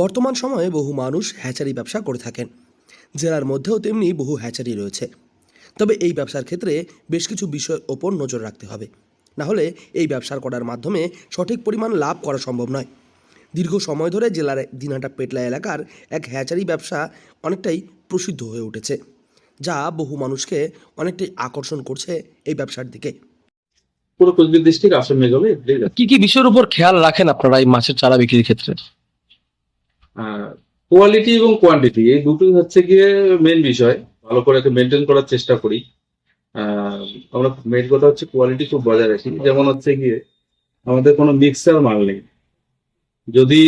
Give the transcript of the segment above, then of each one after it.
বর্তমান সময়ে বহু মানুষ হ্যাচারি ব্যবসা করে থাকেন। জেলার মধ্যেও তেমনি বহু হ্যাচারি রয়েছে। তবে এই ব্যবসার ক্ষেত্রে বেশ কিছু বিষয়ের ওপর নজর রাখতে হবে, না হলে এই ব্যবসা করার মাধ্যমে সঠিক পরিমাণ লাভ করা সম্ভব নয়। দীর্ঘ সময় ধরে জেলার দিনহাটা পেটলা এলাকার এক হ্যাচারি ব্যবসা অনেকটাই প্রসিদ্ধ হয়ে উঠেছে, যা বহু মানুষকে অনেকটাই আকর্ষণ করছে এই ব্যবসার দিকে। পুরো কোচবিহার ডিস্ট্রিক্ট আসাম মেঘালয় কি কি বিষয়ের উপর খেয়াল রাখেন আপনারা এই মাছের চারা বিক্রির ক্ষেত্রে? কোয়ালিটি এবং কোয়ান্টিটি এই দুটোই হচ্ছে গিয়ে মেন বিষয়। ভালো করে মেনটেন করার চেষ্টা করি। আমরা মেন কথা হচ্ছে কোয়ালিটি খুব বজায় রাখি। যেমন হচ্ছে গিয়ে আমাদের কোনো মিক্সার মাল নেই। যদি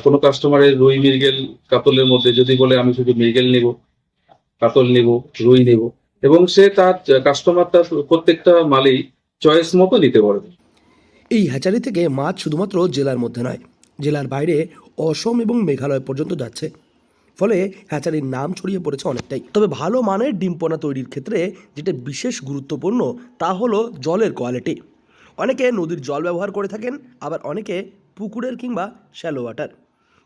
কোনো কাস্টমারের রুই মৃগেল কাতলের মধ্যে যদি বলে আমি শুধু মৃগেল নিব, কাতল নিব, রুই নিব, এবং সে তার কাস্টমার তার প্রত্যেকটা মালই চয়েস মতো নিতে পারবে। এই হ্যাচারি থেকে মাছ শুধুমাত্র জেলার মধ্যে নয়, জেলার বাইরে অসম এবং মেঘালয় পর্যন্ত যাচ্ছে। ফলে হ্যাচারির নাম ছড়িয়ে পড়েছে অনেকটাই। তবে ভালো মানের ডিম পোনা তৈরির ক্ষেত্রে যেটা বিশেষ গুরুত্বপূর্ণ তা হলো জলের কোয়ালিটি। অনেকে নদীর জল ব্যবহার করে থাকেন, আবার অনেকে পুকুরের কিংবা শ্যালো ওয়াটার।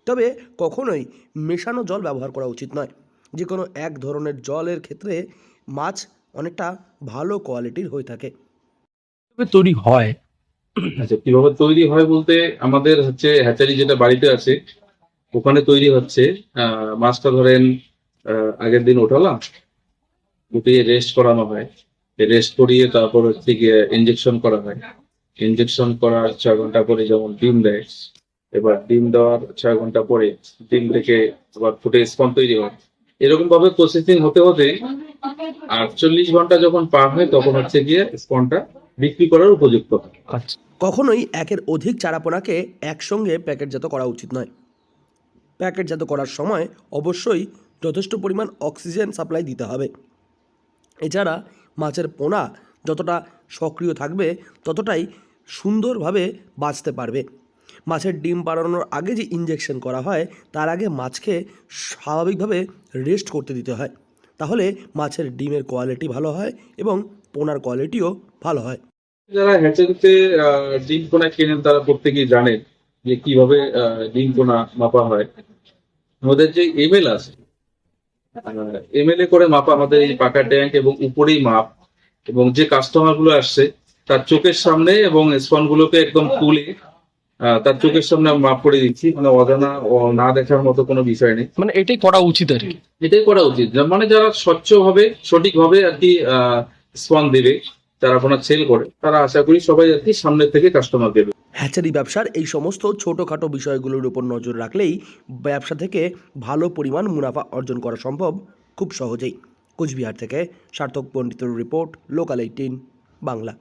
তবে কখনোই মেশানো জল ব্যবহার করা উচিত নয়। যে কোনো এক ধরনের জলের ক্ষেত্রে মাছ অনেকটা ভালো কোয়ালিটির হয়ে থাকে। কিভাবে তৈরি হয়? আচ্ছা, কিভাবে তৈরি হয় বলতে আমাদের হচ্ছে হ্যাচারি যেটা বাড়িতে আছে ওখানে তৈরি হচ্ছে। মাছটা ধরেন আগের দিন ওঠালাম, উঠিয়ে রেস্ট করানো হয়। রেস্ট করিয়ে তারপর হচ্ছে গিয়ে ইনজেকশন করা হয়। ইনজেকশন করার 6 ঘন্টা পরে যেমন ডিম দেয়, এবার ডিম দেওয়ার 6 ঘন্টা পরে ডিম থেকে আবার ফুটে স্পন তৈরি হয়। এরকম ভাবে প্রসেসিং হতে হতে 48 ঘন্টা যখন পার হয় তখন হচ্ছে গিয়ে স্পনটা বিক্রি করার উপযুক্ত হয়। আচ্ছা, কখনোই একের অধিক চারাপোনাকে একসঙ্গে প্যাকেটজাত করা উচিত নয়। প্যাকেটজাত করার সময় অবশ্যই যথেষ্ট পরিমাণ অক্সিজেন সাপ্লাই দিতে হবে। এছাড়া মাছের পোনা যতটা সক্রিয় থাকবে ততটাই সুন্দরভাবে বাঁচতে পারবে। মাছের ডিম পাড়ানোর আগে যে ইনজেকশন করা হয় তার আগে মাছকে স্বাভাবিকভাবে রেস্ট করতে দিতে হয়। তাহলে মাছের ডিমের কোয়ালিটি ভালো হয় এবং পোনার কোয়ালিটিও ভালো হয়। যারা হ্যাচারিতে ডিম পোনা কেনেন তারা প্রত্যেকেই জানেন যে কিভাবে ডিম পোনা মাপা হয়। আমাদের যে এমএল আছে, এমএলএ করে মাপা আমাদের এই পাকা ট্যাঙ্ক এবং উপরেই মাপ, এবং যে কাস্টমার গুলো আসছে তার চোখের সামনে এবং স্পন গুলোকে একদম তুলে তার চোখের সামনে মাপ করে দিচ্ছি। মানে অজানা না দেখার মতো কোনো বিষয় নেই। মানে এটাই করা উচিত আর কি। এটাই করা উচিত। মানে যারা স্বচ্ছভাবে সঠিকভাবে আর কি স্পন দেবে, যারা আপনার সেল করে, তারা আশা করি সবাই আর কি সামনের থেকে কাস্টমার দেবে। হ্যাচারি ব্যবসার এই সমস্ত ছোটোখাটো বিষয়গুলোর উপর নজর রাখলেই ব্যবসা থেকে ভালো পরিমাণ মুনাফা অর্জন করা সম্ভব খুব সহজেই। কোচবিহার থেকে সার্থক পণ্ডিতের রিপোর্ট, লোকাল 18 বাংলা।